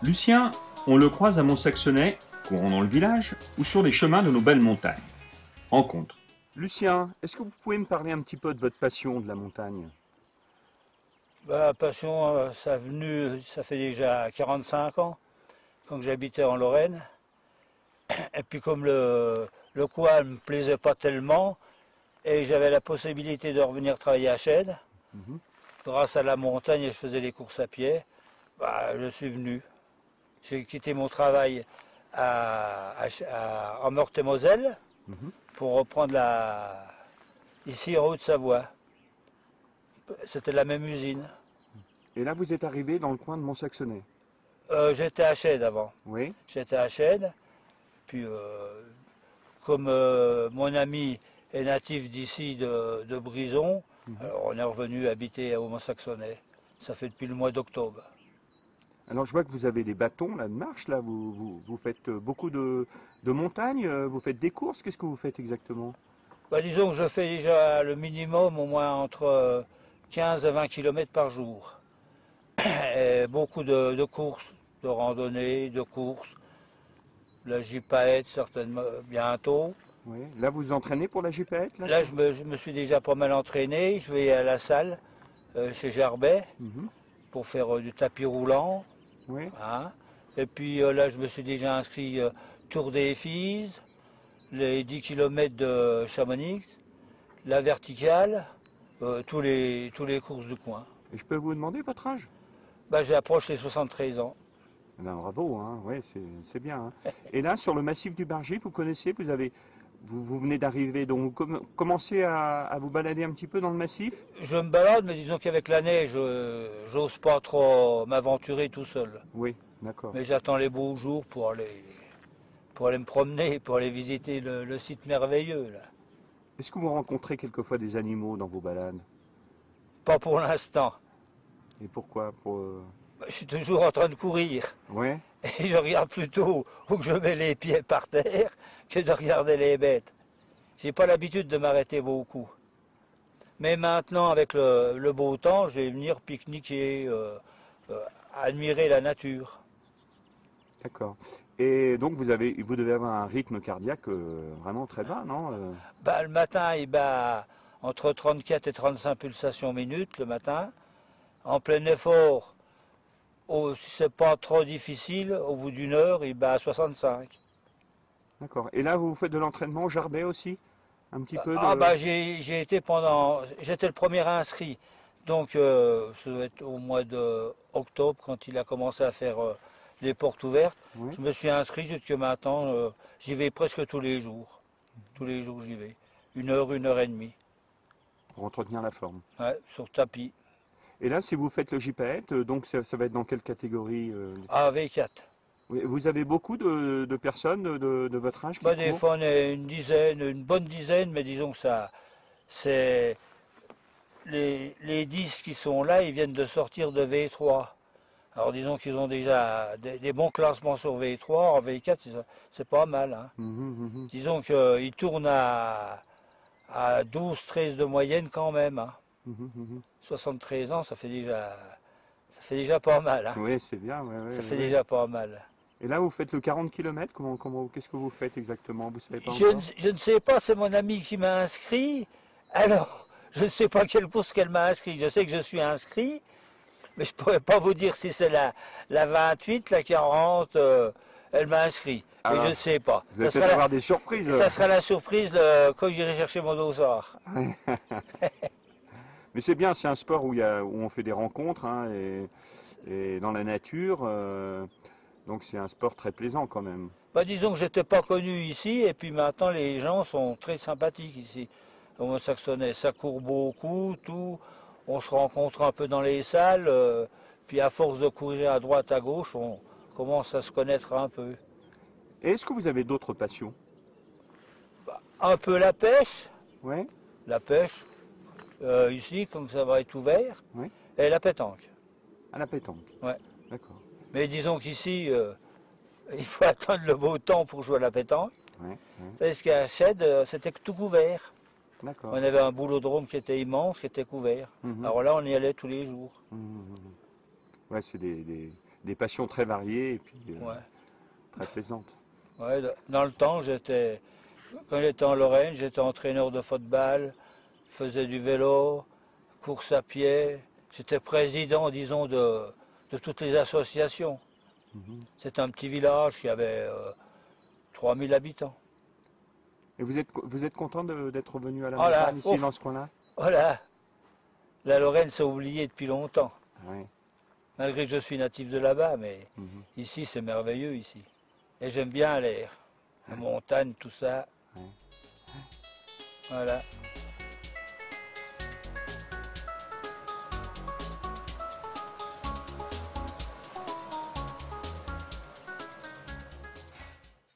Lucien, on le croise à Mont-Saxonnet, courant dans le village, ou sur les chemins de nos belles montagnes. Rencontre. Lucien, est-ce que vous pouvez me parler un petit peu de votre passion de la montagne? La passion, ça fait déjà 45 ans, quand j'habitais en Lorraine. Et puis comme le coin ne me plaisait pas tellement, et j'avais la possibilité de revenir travailler à Chênes, grâce à la montagne et je faisais les courses à pied, je suis venu. J'ai quitté mon travail en Meurthe-et-Moselle pour reprendre ici en Haute-Savoie. C'était la même usine. Et là, vous êtes arrivé dans le coin de Mont-Saxonnet. J'étais à Chênes avant. Oui. J'étais à Chênes. Puis, comme mon ami est natif d'ici, de Brison, alors on est revenu habiter à Mont-Saxonnet. Ça fait depuis le mois d'octobre. Alors, je vois que vous avez des bâtons là, de marche. Là. Vous faites beaucoup de montagnes, vous faites des courses. Qu'est-ce que vous faites exactement? Disons que je fais déjà le minimum, au moins entre 15 et 20 km par jour. Et beaucoup de courses, de randonnées, de courses. La gypaète, certainement, bientôt. Oui. Là, vous vous entraînez pour la gypaète? Là, je me suis déjà pas mal entraîné. Je vais à la salle chez Gerbet pour faire du tapis roulant. Oui. Hein. Et puis là, je me suis déjà inscrit Tour des Fises, les 10 km de Chamonix, la verticale, tous les courses du coin. Et je peux vous demander votre âge? J'approche les 73 ans. Ben, bravo, hein. Ouais, c'est bien. Hein. Et là, sur le massif du Bargier, vous connaissez, vous venez d'arriver, donc vous commencez à vous balader un petit peu dans le massif? Je me balade, mais disons qu'avec la neige, j'ose pas trop m'aventurer tout seul. Oui, d'accord. Mais j'attends les beaux jours pour aller me promener, pour aller visiter le site merveilleux. Là. Est-ce que vous rencontrez quelquefois des animaux dans vos balades? Pas pour l'instant. Et pourquoi? Je suis toujours en train de courir. Ouais. Et je regarde plutôt où que je mets les pieds par terre que de regarder les bêtes. J'ai pas l'habitude de m'arrêter beaucoup. Mais maintenant, avec le beau temps, je vais venir pique-niquer, admirer la nature. D'accord. Et donc vous devez avoir un rythme cardiaque vraiment très bas, non? Le matin, il bat entre 34 et 35 pulsations minutes le matin. En plein effort, si c'est pas trop difficile, au bout d'une heure, il bat à 65. D'accord. Et là, vous faites de l'entraînement au Gerbet aussi? Un petit peu J'ai été j'étais le premier inscrit. Donc, ça doit être au mois d'octobre, quand il a commencé à faire les portes ouvertes. Oui. Je me suis inscrit jusque maintenant. J'y vais presque tous les jours. Tous les jours, j'y vais. 1 heure et demie. Pour entretenir la forme. Ouais, sur tapis. Et là, si vous faites le gypaète, donc ça va être dans quelle catégorie? V4. Vous avez beaucoup de personnes de votre âge qui Des courent? fois, on est une bonne dizaine, mais disons que c'est les 10 qui sont là, ils viennent de sortir de V3. Alors disons qu'ils ont déjà des bons classements sur V3, en V4, c'est pas mal. Hein. Disons qu'ils tournent à 12-13 de moyenne quand même. Hein. 73 ans, ça fait déjà pas mal. Hein. Oui, c'est bien. Ouais, ça fait déjà pas mal. Et là, vous faites le 40 km, qu'est-ce que vous faites exactement? Vous savez pas je ne sais pas, c'est mon ami qui m'a inscrit. Alors, je ne sais pas quelle course qu'elle m'a inscrit. Je sais que je suis inscrit, mais je ne pourrais pas vous dire si c'est la 28, la 40, elle m'a inscrit. Mais je ne sais pas. Vous allez peut-être avoir des surprises. Ça sera la surprise quand j'irai chercher mon dossard. Mais c'est bien, c'est un sport où on fait des rencontres hein, et dans la nature. Donc c'est un sport très plaisant quand même. Disons que je n'étais pas connu ici et puis maintenant les gens sont très sympathiques ici. Au Mont-Saxonnet, ça court beaucoup, tout. On se rencontre un peu dans les salles. Puis à force de courir à droite, à gauche, on commence à se connaître un peu. Et est-ce que vous avez d'autres passions? Un peu la pêche. Oui. La pêche. Ici, comme ça va être ouvert. Oui. Et la pétanque. À la pétanque. Ouais. D'accord. Mais disons qu'ici, il faut attendre le beau temps pour jouer à la pétanque. Ouais. Parce qu'à Chède, c'était tout couvert. D'accord. On avait un boulodrome qui était immense, qui était couvert. Alors là, on y allait tous les jours. Ouais, c'est des passions très variées et puis Ouais. très plaisantes. Ouais, dans le temps, quand j'étais en Lorraine, j'étais entraîneur de football, faisais du vélo, course à pied. J'étais président, disons, de toutes les associations. C'est un petit village qui avait 3000 habitants. Et vous êtes content d'être venu à la Oh là, montagne ici ouf. dans ce coin-là? Voilà, la Lorraine s'est oubliée depuis longtemps. Oui. Malgré que je suis natif de là-bas, mais Mhm. ici, c'est merveilleux ici. Et j'aime bien l'air, la montagne, tout ça. Ouais. Voilà.